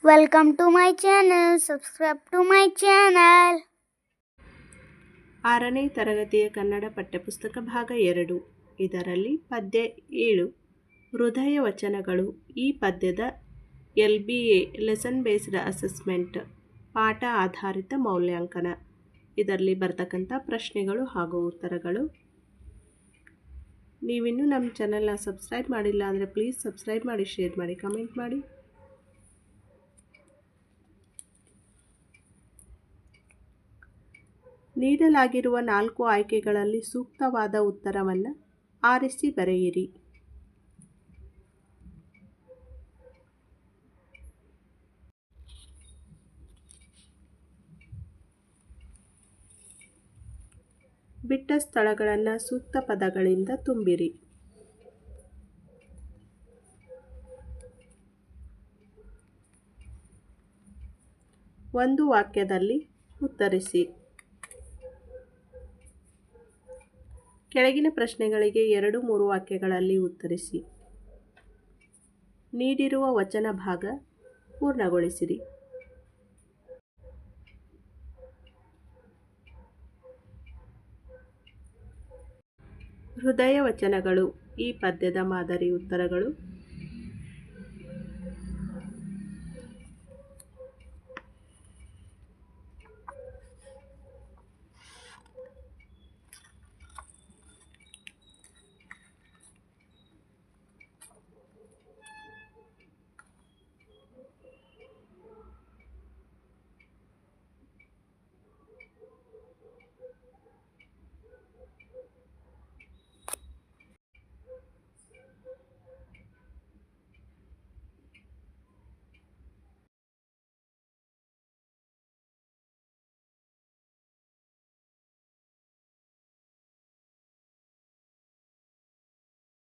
Welcome to my channel. Subscribe to my channel. 6ನೇ ತರಗತಿಯ ಕನ್ನಡ ಪಠ್ಯಪುಸ್ತಕ ಭಾಗ 2. ಇದರಲ್ಲಿ ಪದ್ಯ 7 ಹೃದಯ ವಚನಗಳು. ಈ ಪದ್ಯದ LBA ಲೆಸನ್ ಬೇಸ್ಡ್ ಅಸೆಸ್ಮೆಂಟ್ ಪಾಠ ಆಧಾರಿತ ಮೌಲ್ಯಾಂಕನ. ಇದರಲ್ಲಿ ಬರ್ತಕ್ಕಂಥ ಪ್ರಶ್ನೆಗಳು ಹಾಗೂ ಉತ್ತರಗಳು. ನೀವಿನ್ನೂ ನಮ್ಮ ಚಾನಲ್ನ ಸಬ್ಸ್ಕ್ರೈಬ್ ಮಾಡಿಲ್ಲ ಅಂದರೆ ಪ್ಲೀಸ್ ಸಬ್ಸ್ಕ್ರೈಬ್ ಮಾಡಿ, ಶೇರ್ ಮಾಡಿ, ಕಮೆಂಟ್ ಮಾಡಿ. ನೀಡಲಾಗಿರುವ 4 ಆಯ್ಕೆಗಳಲ್ಲಿ ಸೂಕ್ತವಾದ ಉತ್ತರವನ್ನು ಆರಿಸಿ ಬರೆಯಿರಿ. ಬಿಟ್ಟ ಸ್ಥಳಗಳನ್ನು ಸೂಕ್ತ ಪದಗಳಿಂದ ತುಂಬಿರಿ. ಒಂದು ವಾಕ್ಯದಲ್ಲಿ ಉತ್ತರಿಸಿ. ಕೆಳಗಿನ ಪ್ರಶ್ನೆಗಳಿಗೆ 2-3 ವಾಕ್ಯಗಳಲ್ಲಿ ಉತ್ತರಿಸಿ. ನೀಡಿರುವ ವಚನ ಭಾಗ ಪೂರ್ಣಗೊಳಿಸಿರಿ. ಹೃದಯ ವಚನಗಳು. ಈ ಪದ್ಯದ ಮಾದರಿ ಉತ್ತರಗಳು.